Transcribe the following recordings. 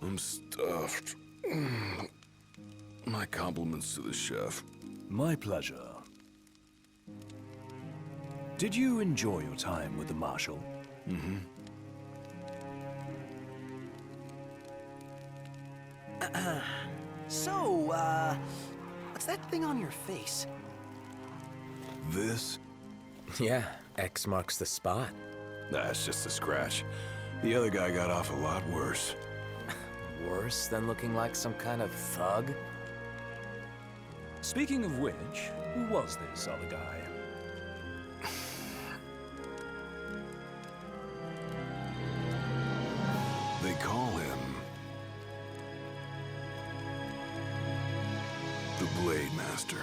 I'm stuffed. My compliments to the chef. My pleasure. Did you enjoy your time with the Marshal? Mm-hmm. So, what's that thing on your face? This? Yeah, X marks the spot. That's just a scratch. The other guy got off a lot worse. Worse than looking like some kind of thug? Speaking of which, who was this other guy? They call him... the Blade Master.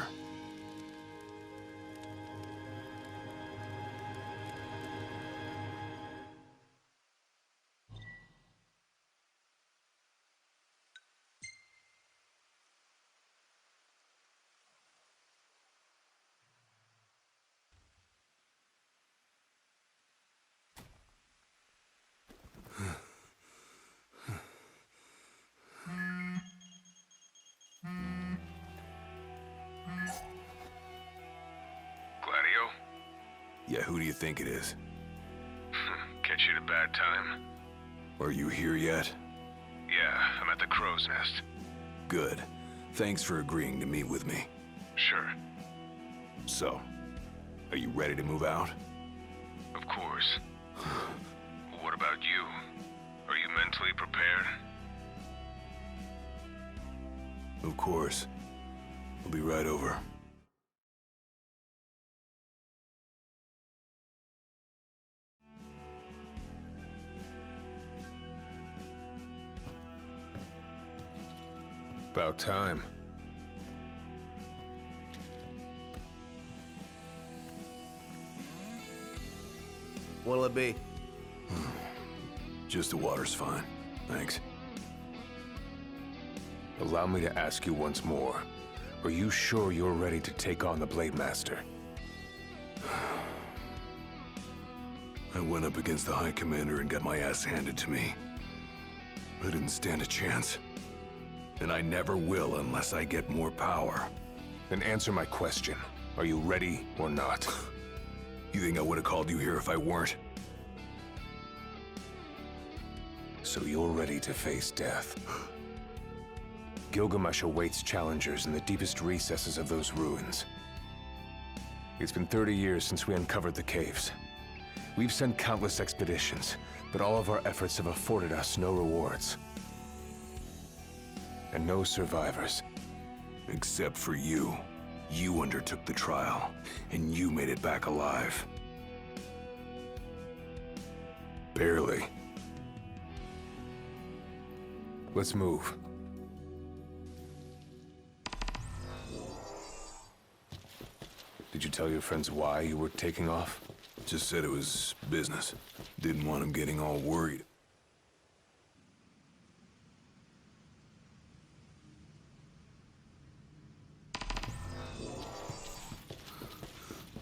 Gladio? Yeah, who do you think it is? Catch you at a bad time? Are you here yet? Yeah, I'm at the Crow's Nest. Good. Thanks for agreeing to meet with me. Sure. So, are you ready to move out? Of course. What about you? Are you mentally prepared? Of course. I'll be right over. About time. What'll it be? Just the water's fine. Thanks. Allow me to ask you once more. Are you sure you're ready to take on the Blade Master? I went up against the High Commander and got my ass handed to me. I didn't stand a chance. And I never will unless I get more power. Then answer my question. Are you ready or not? You think I would have called you here if I weren't? So you're ready to face death. Gilgamesh awaits challengers in the deepest recesses of those ruins. It's been 30 years since we uncovered the caves. We've sent countless expeditions, but all of our efforts have afforded us no rewards. And no survivors. Except for you. You undertook the trial, and you made it back alive. Barely. Let's move. Did you tell your friends why you were taking off? Just said it was business. Didn't want them getting all worried.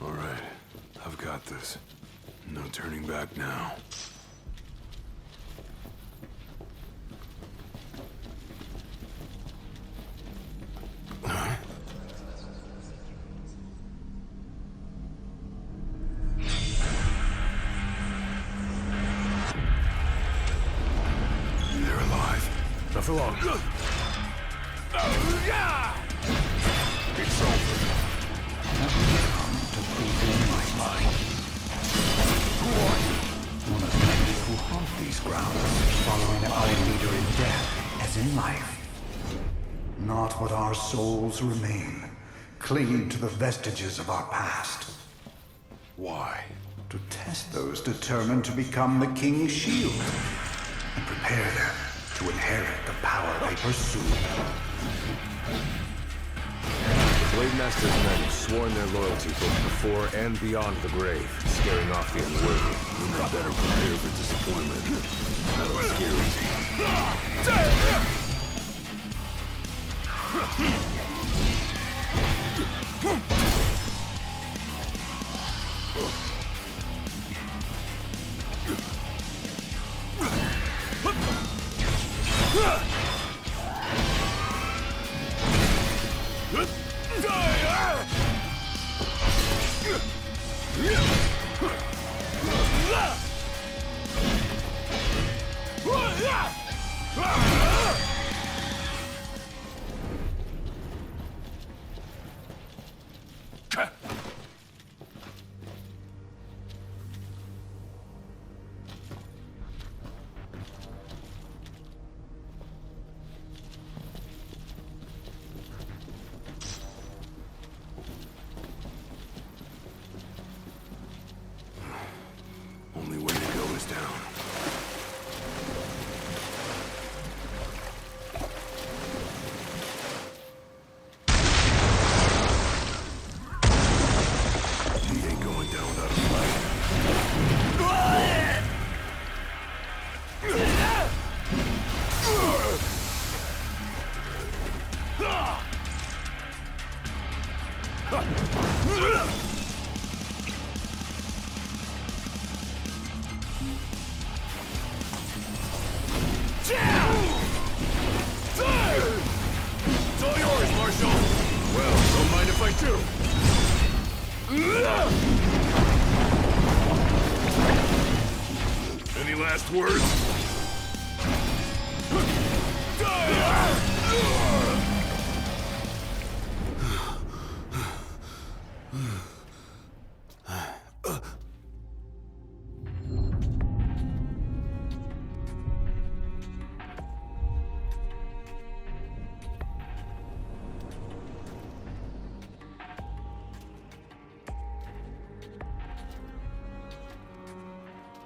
All right, I've got this. No turning back now. They're alive. Not for long. It's over. One of many who haunt these grounds, following our leader in death as in life. Not what our souls remain, clinging to the vestiges of our past. Why? To test those determined to become the King's shield, and prepare them to inherit the power they pursue. The Blade Master's men have sworn their loyalty both before and beyond the grave, scaring off the unworthy. We're not better prepared for disappointment. That'll scare easy. any last words?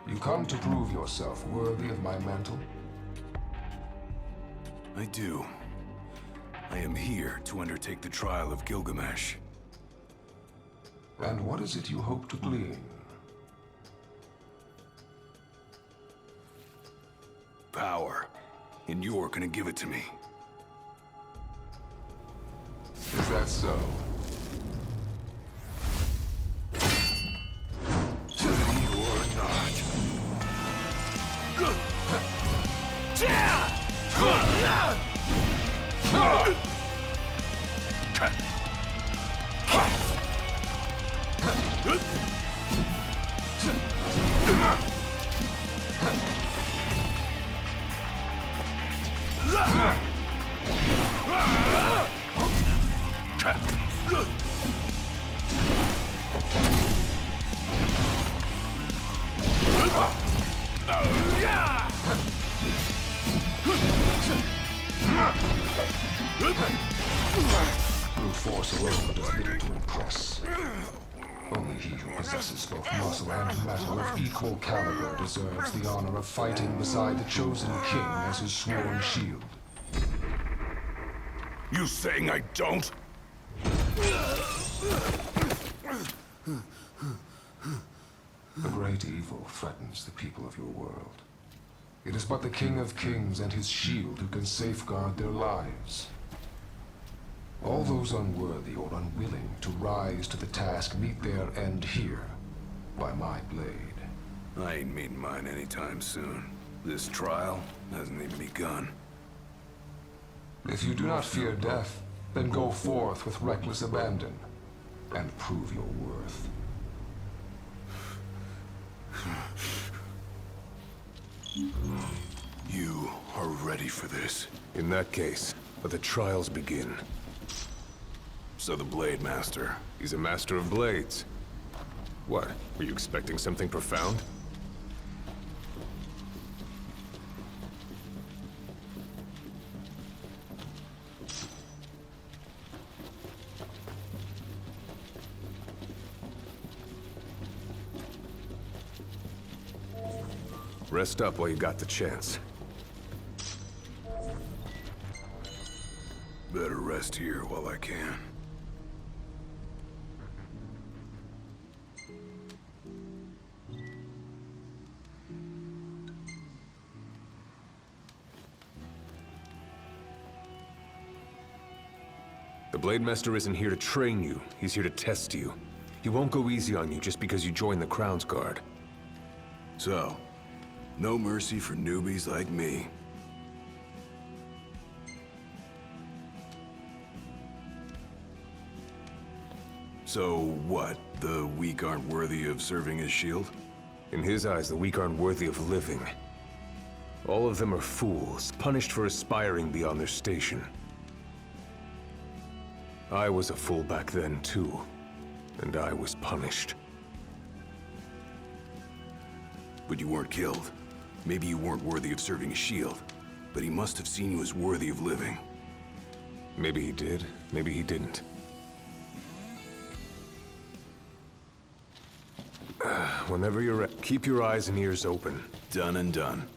You come to prove yourself worthy of my mantle? I do. I am here to undertake the trial of Gilgamesh. And what is it you hope to glean? Power. And you're gonna give it to me. Is that so? You're not. Brute force alone does little to impress. Only he who possesses both muscle and metal of equal caliber deserves the honor of fighting beside the chosen king as his sworn shield. You saying I don't? A great evil threatens the people of your world. It is but the King of Kings and his shield who can safeguard their lives. All those unworthy or unwilling to rise to the task meet their end here, by my blade. I ain't meeting mine anytime soon. This trial hasn't even begun. If you do not fear death, then go forth with reckless abandon, and prove your worth. You are ready for this. In that case, let the trials begin. So the Blade Master. He's a master of blades. What? Were you expecting something profound? Rest up while you got the chance. Better rest here while I can. The Blade Master isn't here to train you, he's here to test you. He won't go easy on you just because you joined the Crown's Guard. So, no mercy for newbies like me. So what? The weak aren't worthy of serving as shield? In his eyes, the weak aren't worthy of living. All of them are fools, punished for aspiring beyond their station. I was a fool back then, too. And I was punished. But you weren't killed. Maybe you weren't worthy of serving as shield. But he must have seen you as worthy of living. Maybe he did, maybe he didn't. Whenever you're ready, keep your eyes and ears open. Done and done.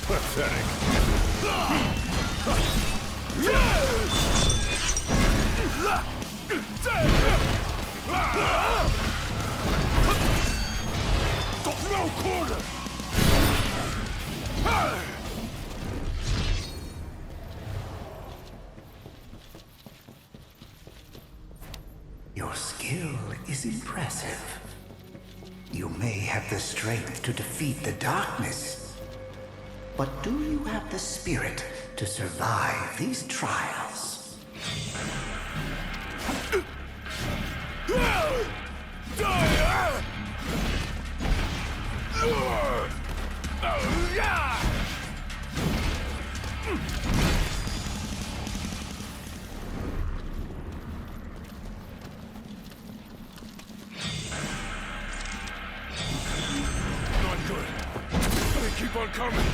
Pathetic. No quarter! Your skill is impressive. You may have the strength to defeat the darkness, But do you have the spirit to survive these trials? Not good. They keep on coming.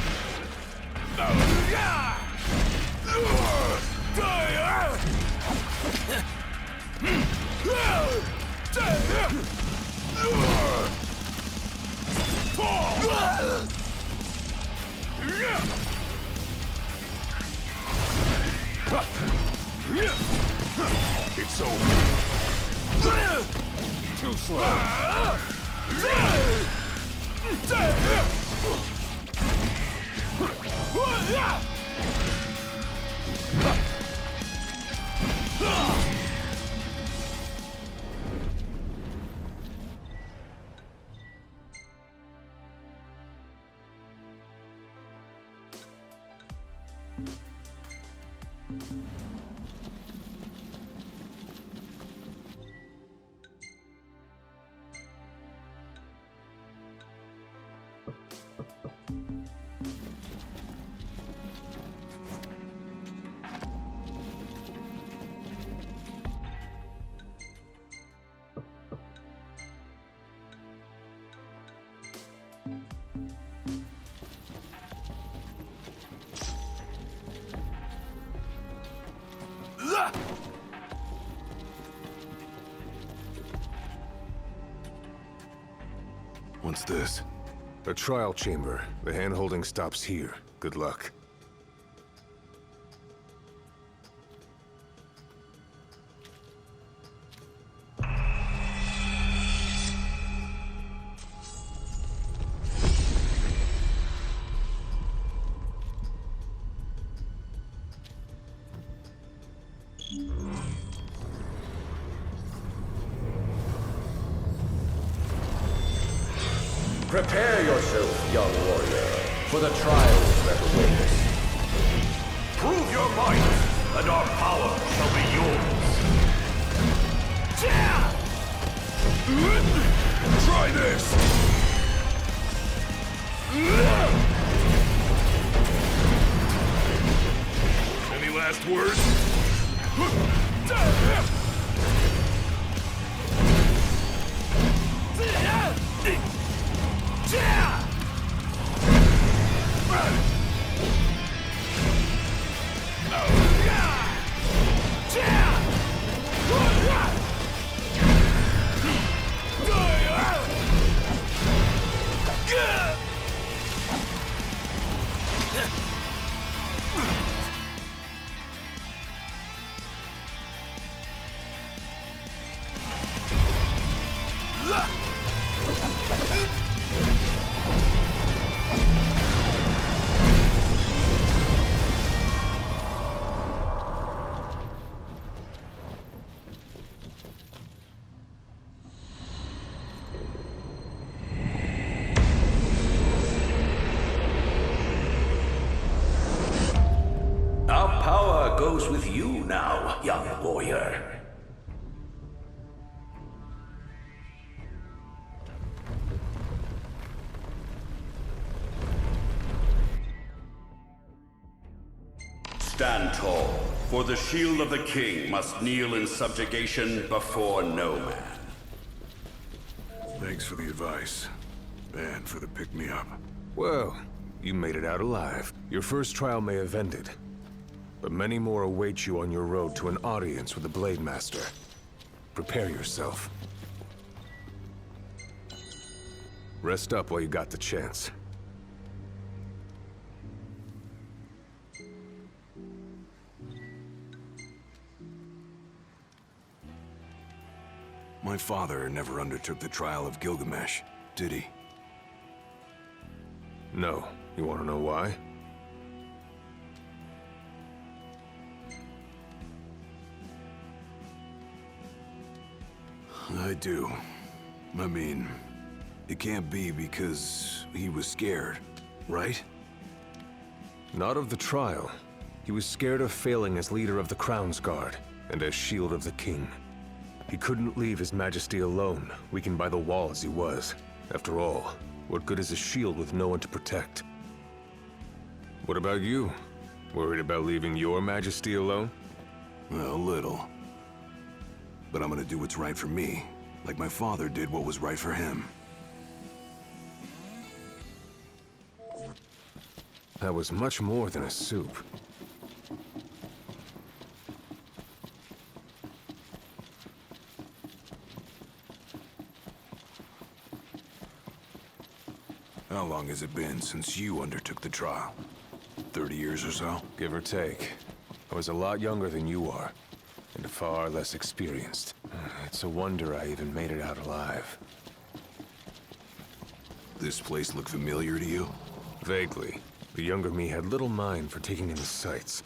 It's over. Too slow. What's this? A trial chamber. The hand-holding stops here. Good luck. Prepare yourself, young warrior, for the trials that await us. Prove your might, and our power shall be yours. Try this! Any last words? Our power goes with you now, young warrior. Stand tall, for the shield of the king must kneel in subjugation before no man. Thanks for the advice, and for the pick-me-up. Well, you made it out alive. Your first trial may have ended, but many more await you on your road to an audience with the Blade Master. Prepare yourself. Rest up while you got the chance. My father never undertook the trial of Gilgamesh, did he? No. You want to know why? I do. I mean, it can't be because he was scared, right? Not of the trial. He was scared of failing as leader of the Crown's Guard, and as Shield of the King. He couldn't leave His Majesty alone, weakened by the wall as he was. After all, what good is a shield with no one to protect? What about you? Worried about leaving your Majesty alone? Well, a little. But I'm gonna do what's right for me, like my father did what was right for him. That was much more than a soup. How long has it been since you undertook the trial? 30 years or so? Give or take. I was a lot younger than you are, and far less experienced. It's a wonder I even made it out alive. This place look familiar to you? Vaguely. The younger me had little mind for taking in the sights.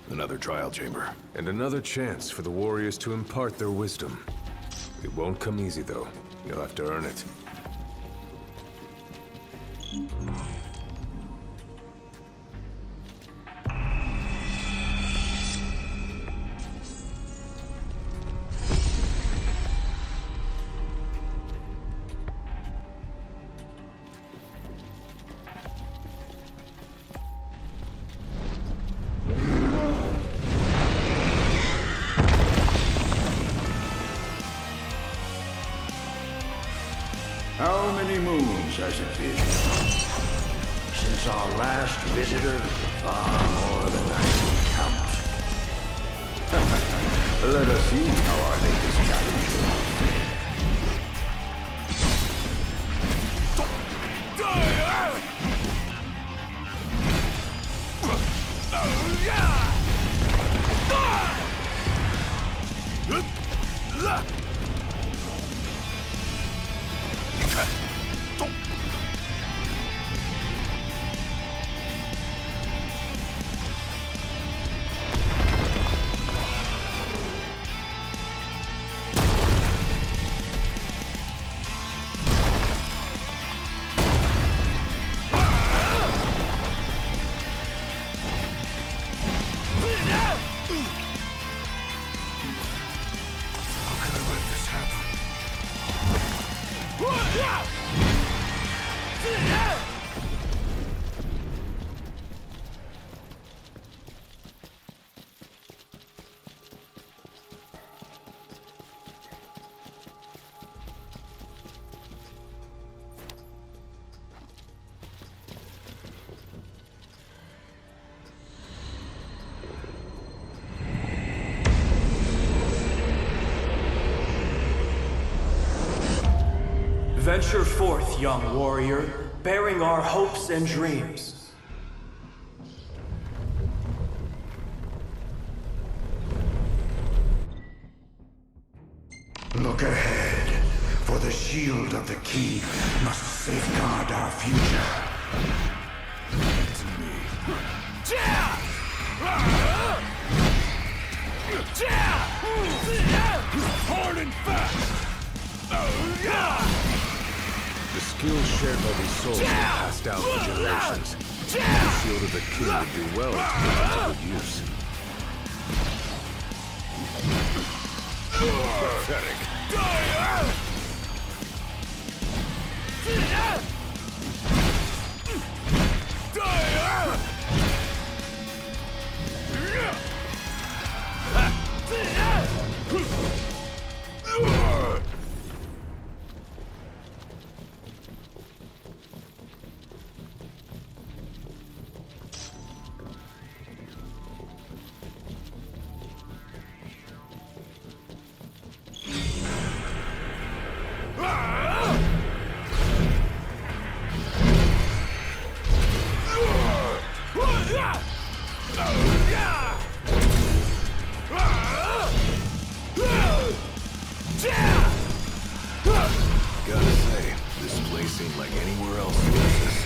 Another trial chamber. And another chance for the warriors to impart their wisdom. It won't come easy, though. You'll have to earn it. How many moons has it been since our last visitor? Far more than I can count. Let us see how our latest challenge will fare. Venture forth, young warrior, bearing our hopes and dreams. Look ahead, for the shield of the king must safeguard our future. Hard and fast! The skills shared by these souls are passed down for generations. The shield of the king would do well to put it to good use. Pathetic. Gotta say, this place ain't like anywhere else in this.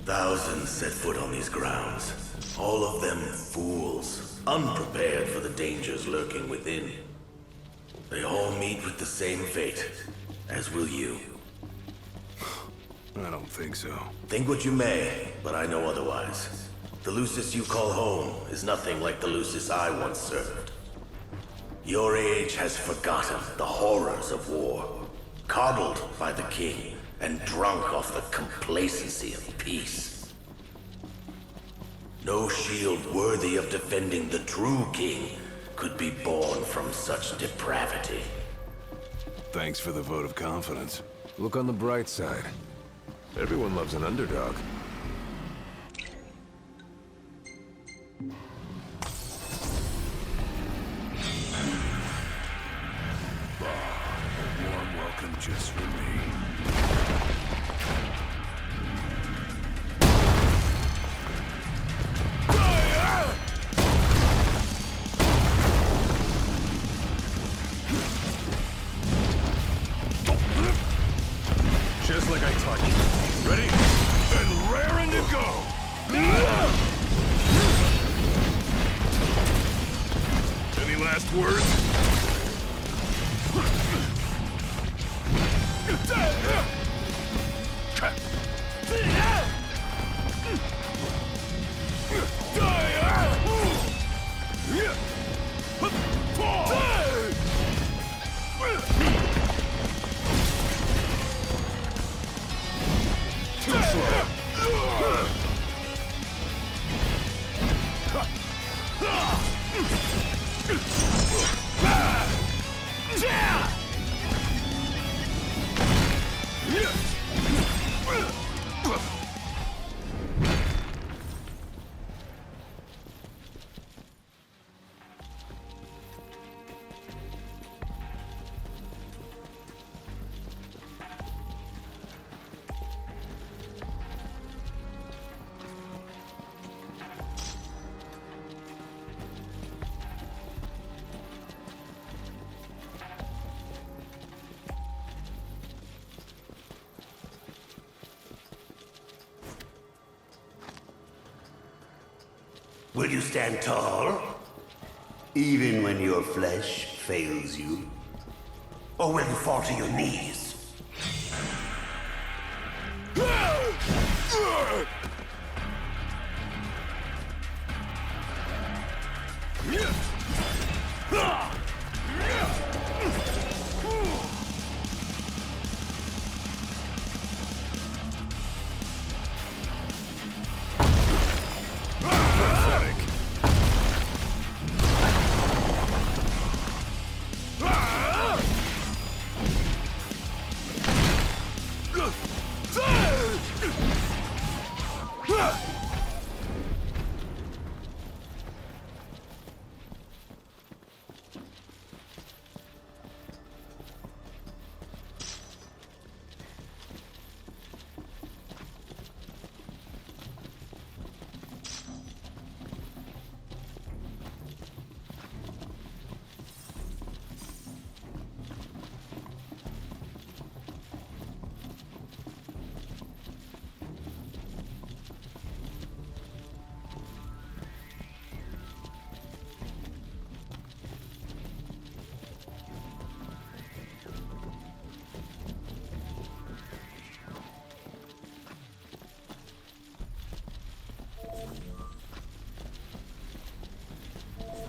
Thousands set foot on these grounds. All of them fools, unprepared for the dangers lurking within. They all meet with the same fate, as will you. I don't think so. Think what you may, but I know otherwise. The Lucis you call home is nothing like the Lucis I once served. Your age has forgotten the horrors of war, coddled by the king, and drunk off the complacency of peace. No shield worthy of defending the true king could be born from such depravity. Thanks for the vote of confidence. Look on the bright side. Everyone loves an underdog. A warm welcome just for me. Just like I taught you. Ready? And raring to go! Any last words? Will you stand tall? Even when your flesh fails you? Or when you fall to your knees?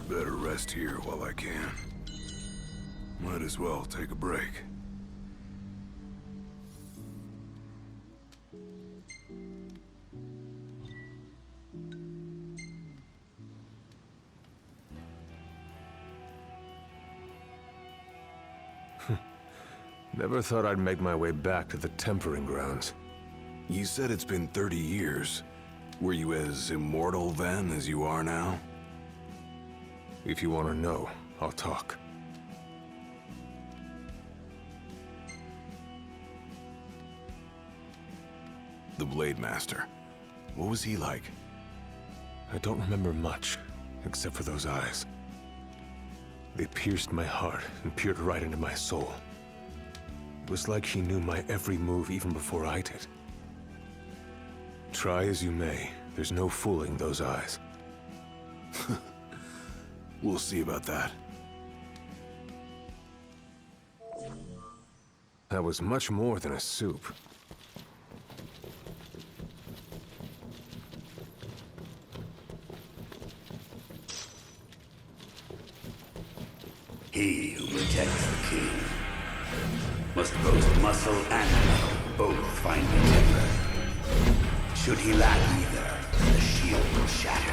Better rest here while I can. Might as well take a break. Never thought I'd make my way back to the Tempering Grounds. You said it's been 30 years. Were you as immortal then as you are now? If you want to know, I'll talk. The Blade Master. What was he like? I don't remember much, except for those eyes. They pierced my heart and peered right into my soul. It was like she knew my every move even before I did. Try as you may, there's no fooling those eyes. We'll see about that. That was much more than a soup. He who protects the king must boast muscle and metal, both finely tempered. Should he lack either, the shield will shatter.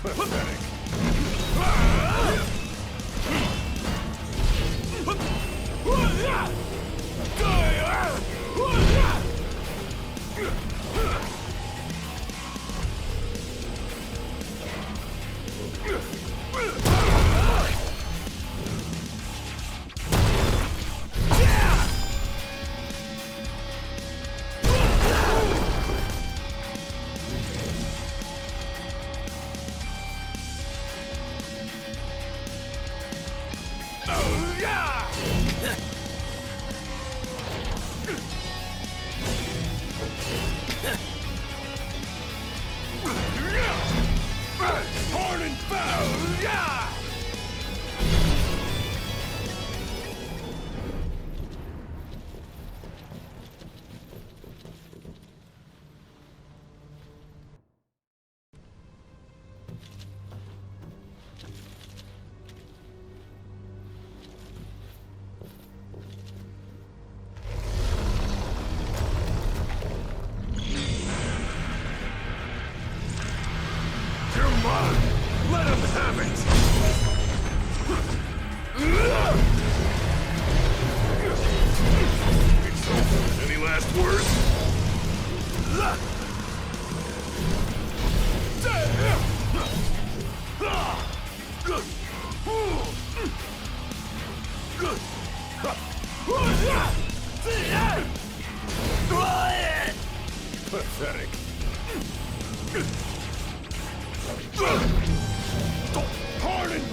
Pathetic. Hard and foul! Yeah! Come on! Let him have it! It's over. Any last words? Pathetic. Hard and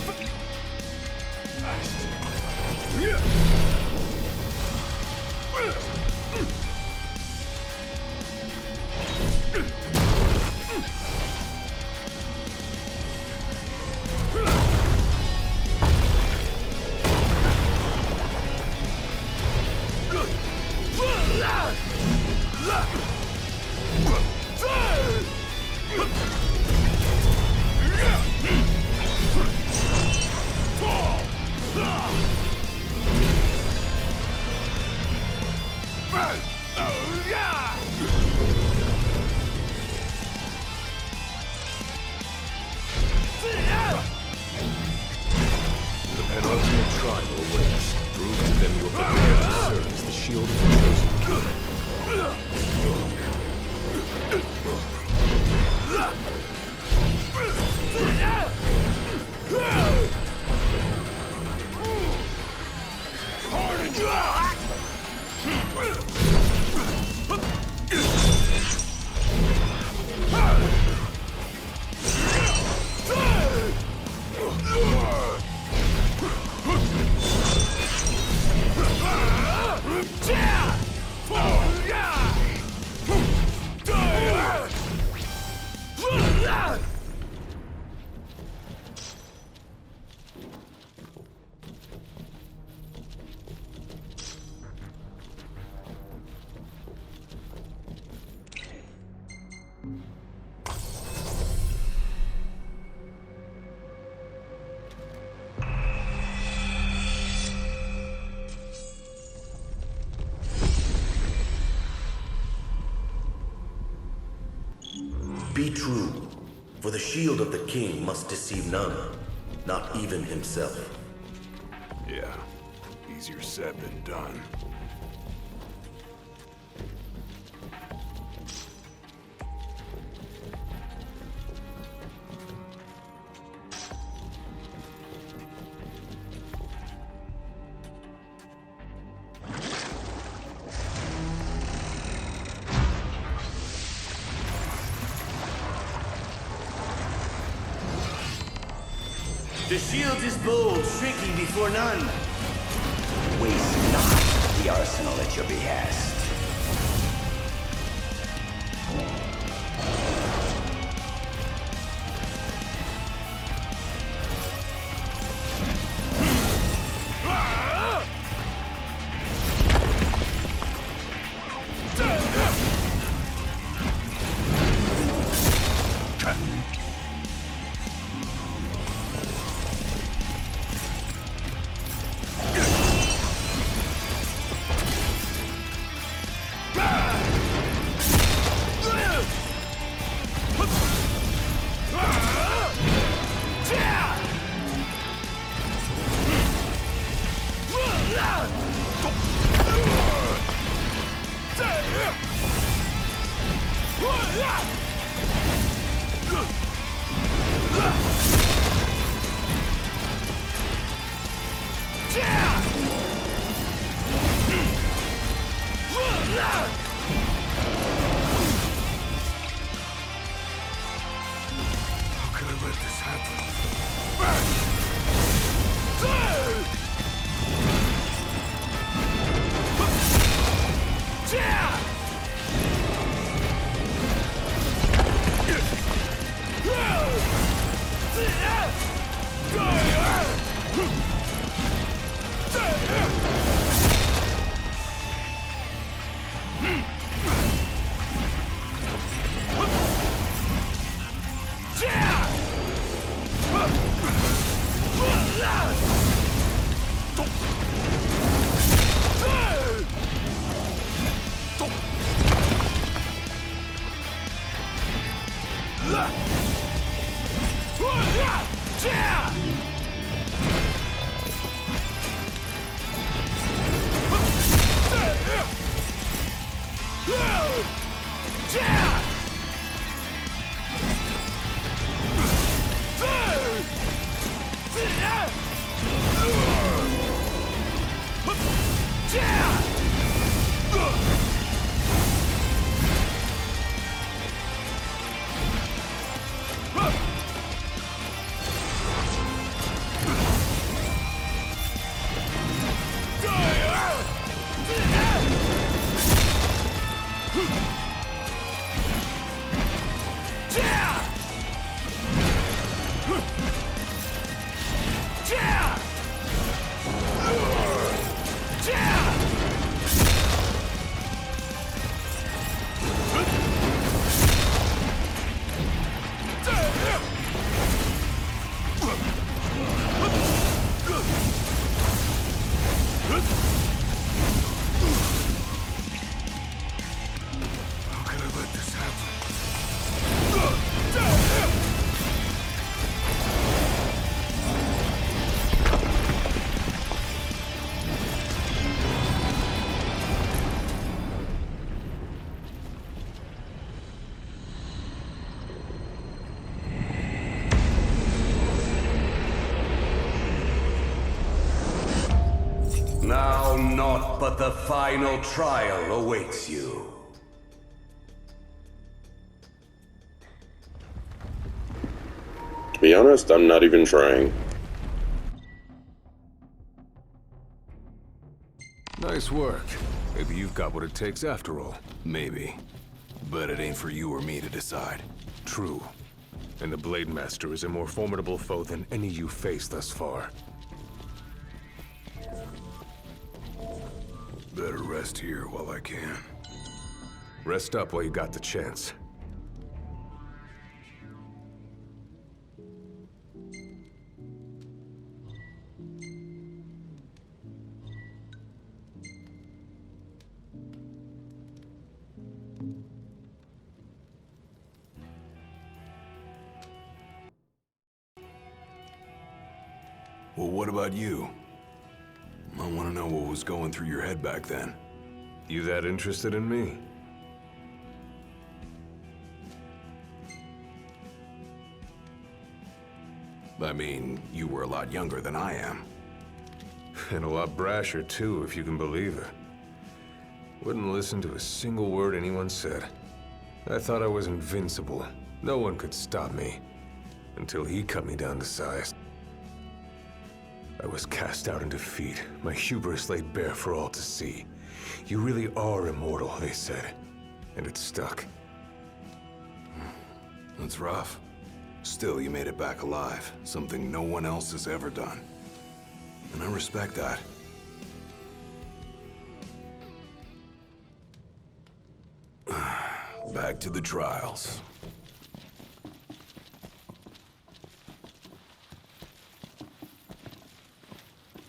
trial awaits. Prove to them you are prepared to serve as the shield of the chosen king. Be true, for the shield of the king must deceive none, not even himself. Yeah, easier said than done. The shield is bold, shrinking before none. Waste not the arsenal at your behest. How could I let this happen? Now naught but the final trial awaits you. To be honest, I'm not even trying. Nice work. Maybe you've got what it takes after all. Maybe. But it ain't for you or me to decide. True. And the Blade Master is a more formidable foe than any you've faced thus far. Better rest here while I can. Rest up while you got the chance. Well, what about you? I want to know what was going through your head back then. You that interested in me? I mean, you were a lot younger than I am. And a lot brasher, too, if you can believe it. Wouldn't listen to a single word anyone said. I thought I was invincible. No one could stop me. Until he cut me down to size. I was cast out in defeat, my hubris laid bare for all to see. You really are immortal, they said. And it stuck. That's rough. Still, you made it back alive. Something no one else has ever done. And I respect that. Back to the trials.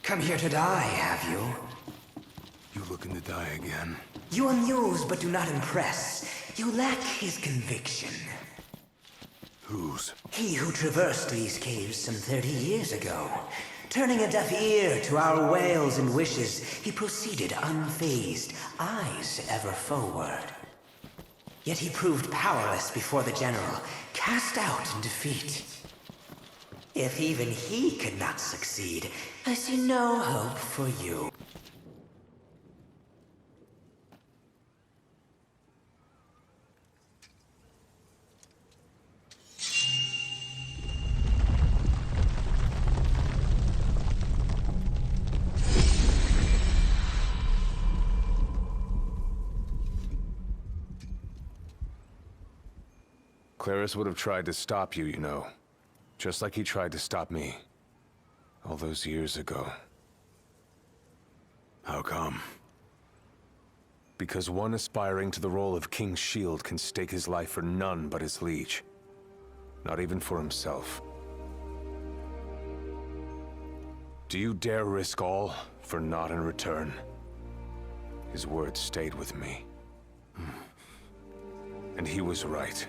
Come here to die, have you? You looking to die again? You amuse but do not impress. You lack his conviction. Whose? He who traversed these caves some 30 years ago. Turning a deaf ear to our wails and wishes, he proceeded unfazed, eyes ever forward. Yet he proved powerless before the general, cast out in defeat. If even he could not succeed, I see no hope for you. Claris would have tried to stop you, you know. Just like he tried to stop me. All those years ago. How come? Because one aspiring to the role of King's Shield can stake his life for none but his liege. Not even for himself. Do you dare risk all for naught in return? His words stayed with me. And he was right.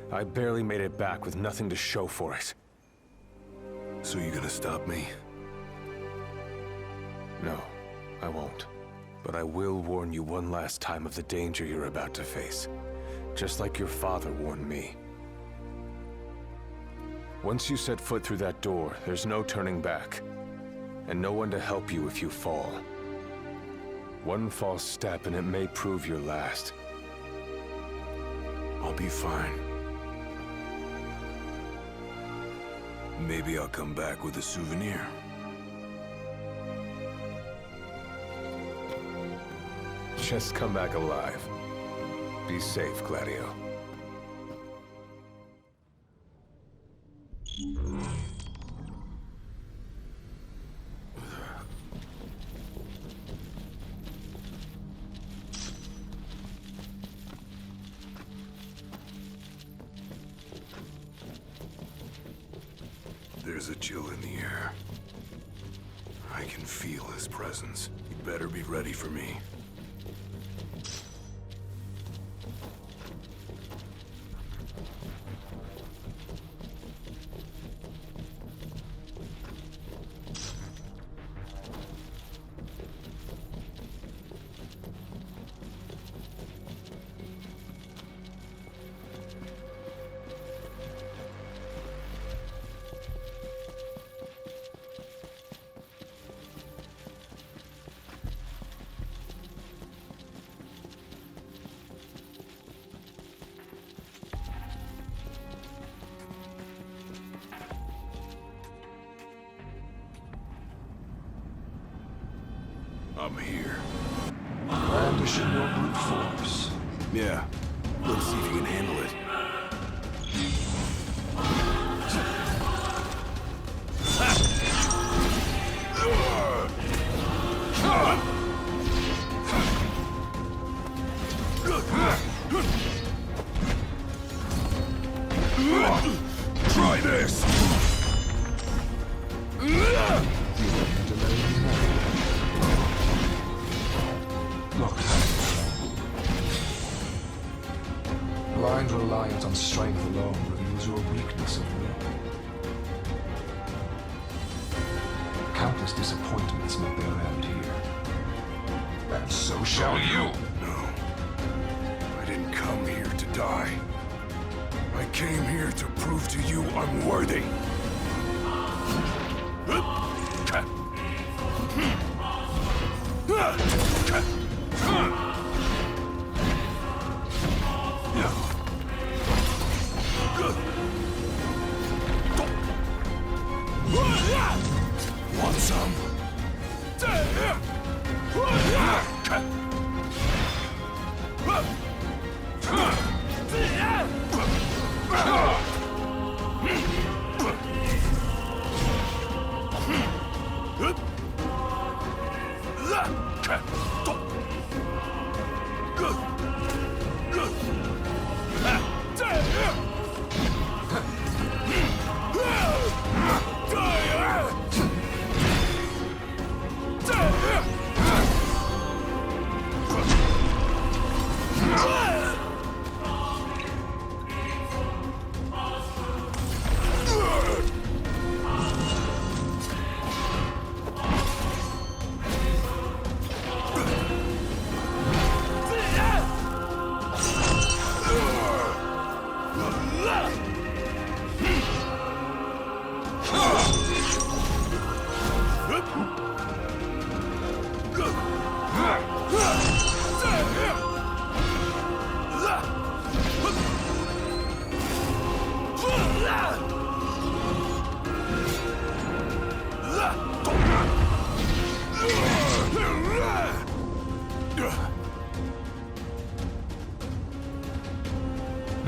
I barely made it back with nothing to show for it. So you gonna stop me? No, I won't. But I will warn you one last time of the danger you're about to face. Just like your father warned me. Once you set foot through that door, there's no turning back. And no one to help you if you fall. One false step and it may prove your last. I'll be fine. Maybe I'll come back with a souvenir. Just come back alive. Be safe, Gladio. There's a chill in the air. I can feel his presence. You better be ready for me. I'm here. Brandishing your brute force. Yeah. Let's see if you can handle it. Try this! Look. Blind reliance on strength alone reveals your weakness of will. Countless disappointments met their end here. And so shall you! No. I didn't come here to die. I came here to prove to you I'm worthy. Want some?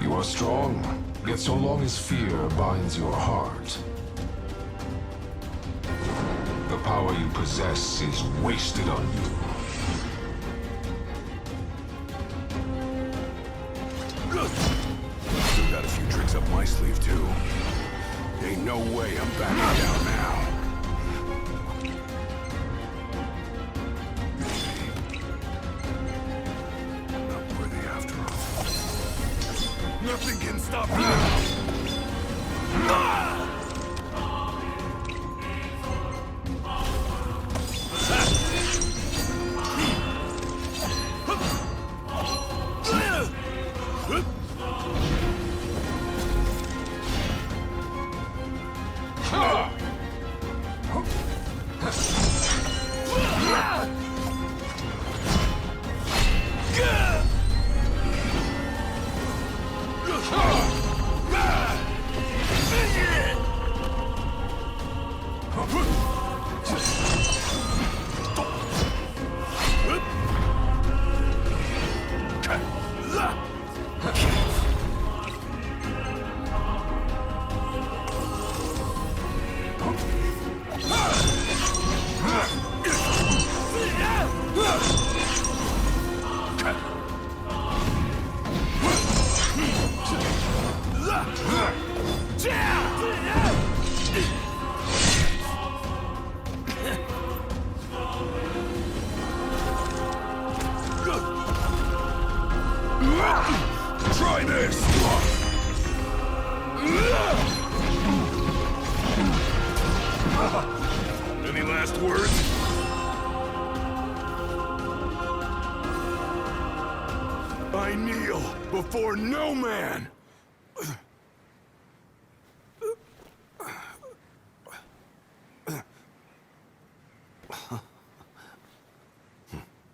You are strong, yet so long as fear binds your heart, the power you possess is wasted on you. Still got a few tricks up my sleeve, too. Ain't no way I'm backing down now. Not worthy after all. Nothing can stop me now! Try this! Any last words? I kneel before no man!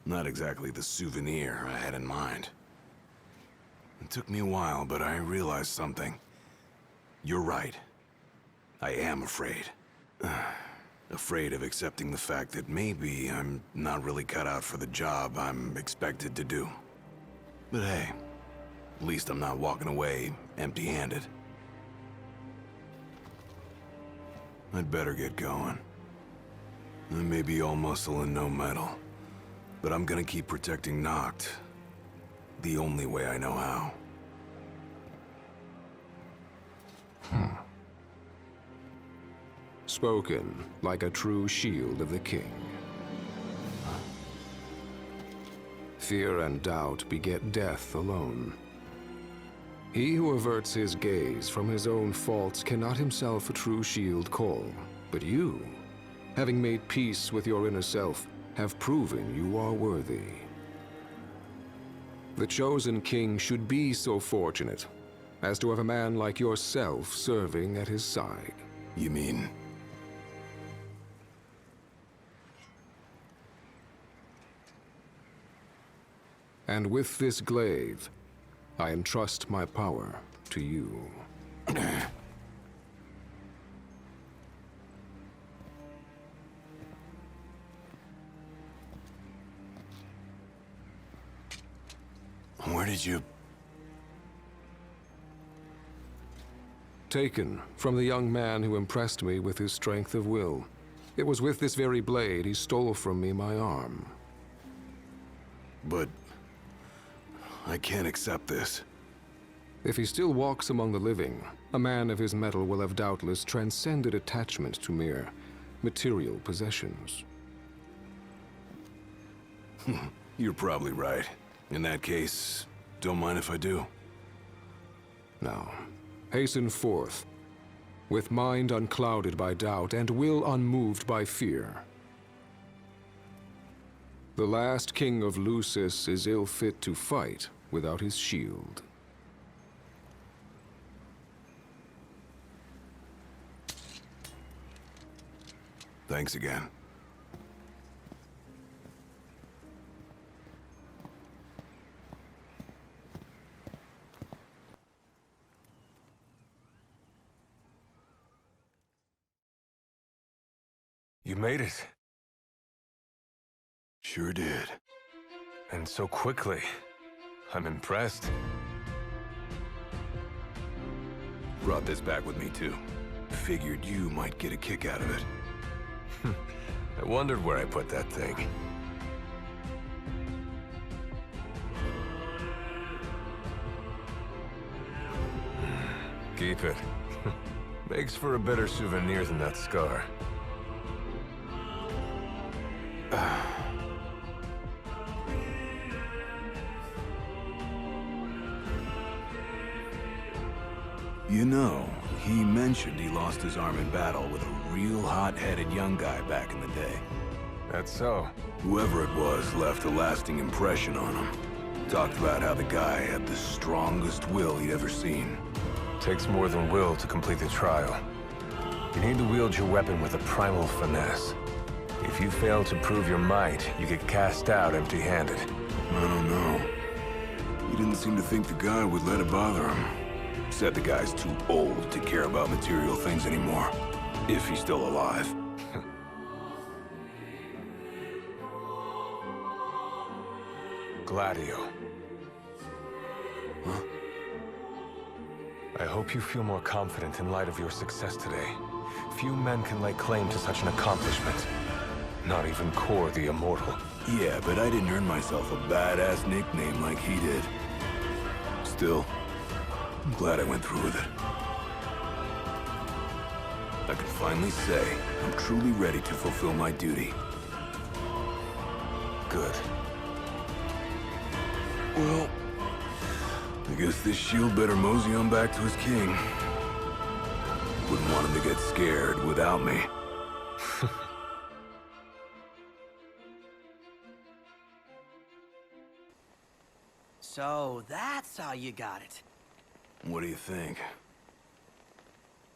Not exactly the souvenir I had in mind. It took me a while, but I realized something. You're right. I am afraid. Afraid of accepting the fact that maybe I'm not really cut out for the job I'm expected to do. But hey, at least I'm not walking away empty-handed. I'd better get going. I may be all muscle and no metal, but I'm gonna keep protecting Noct the only way I know how. Spoken like a true shield of the king. Fear and doubt beget death alone. He who averts his gaze from his own faults cannot himself a true shield call. But you, having made peace with your inner self, have proven you are worthy. The chosen king should be so fortunate as to have a man like yourself serving at his side. You mean? And with this glaive, I entrust my power to you. Where did you... Taken from the young man who impressed me with his strength of will. It was with this very blade he stole from me my arm. But... I can't accept this. If he still walks among the living, a man of his mettle will have doubtless transcended attachment to mere material possessions. You're probably right. In that case, don't mind if I do. Now, hasten forth, with mind unclouded by doubt and will unmoved by fear. The last king of Lucis is ill fit to fight without his shield. Thanks again. You made it. Sure did. And so quickly. I'm impressed. Brought this back with me too. Figured you might get a kick out of it. I wondered where I put that thing. Keep it. Makes for a better souvenir than that scar. You know, he mentioned he lost his arm in battle with a real hot-headed young guy back in the day. That's so. Whoever it was left a lasting impression on him. Talked about how the guy had the strongest will he'd ever seen. Takes more than will to complete the trial. You need to wield your weapon with a primal finesse. If you fail to prove your might, you get cast out empty-handed. I don't know. He didn't seem to think the guy would let it bother him. Said the guy's too old to care about material things anymore. If he's still alive. Gladio. Huh? I hope you feel more confident in light of your success today. Few men can lay claim to such an accomplishment. Not even Kor the Immortal. Yeah, but I didn't earn myself a badass nickname like he did. Still, I'm glad I went through with it. I can finally say I'm truly ready to fulfill my duty. Good. Well, I guess this shield better mosey on back to his king. Wouldn't want him to get scared without me. So, that's how you got it. What do you think?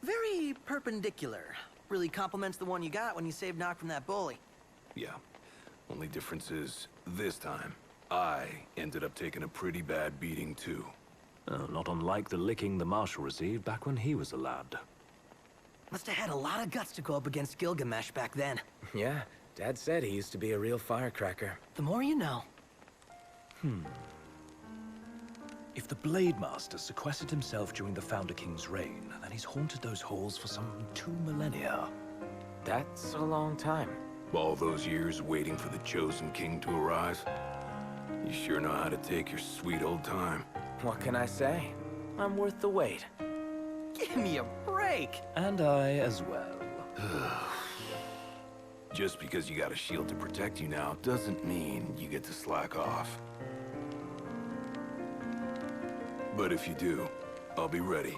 Very perpendicular. Really complements the one you got when you saved Noct from that bully. Yeah. Only difference is, this time, I ended up taking a pretty bad beating too. Not unlike the licking the Marshal received back when he was a lad. Must have had a lot of guts to go up against Gilgamesh back then. Yeah, Dad said he used to be a real firecracker. The more you know. If the Blade Master sequestered himself during the Founder King's reign, then he's haunted those halls for some 2 millennia. That's a long time. All those years waiting for the Chosen King to arise? You sure know how to take your sweet old time. What can I say? I'm worth the wait. Give me a break! And I as well. Just because you got a shield to protect you now doesn't mean you get to slack off. But if you do, I'll be ready.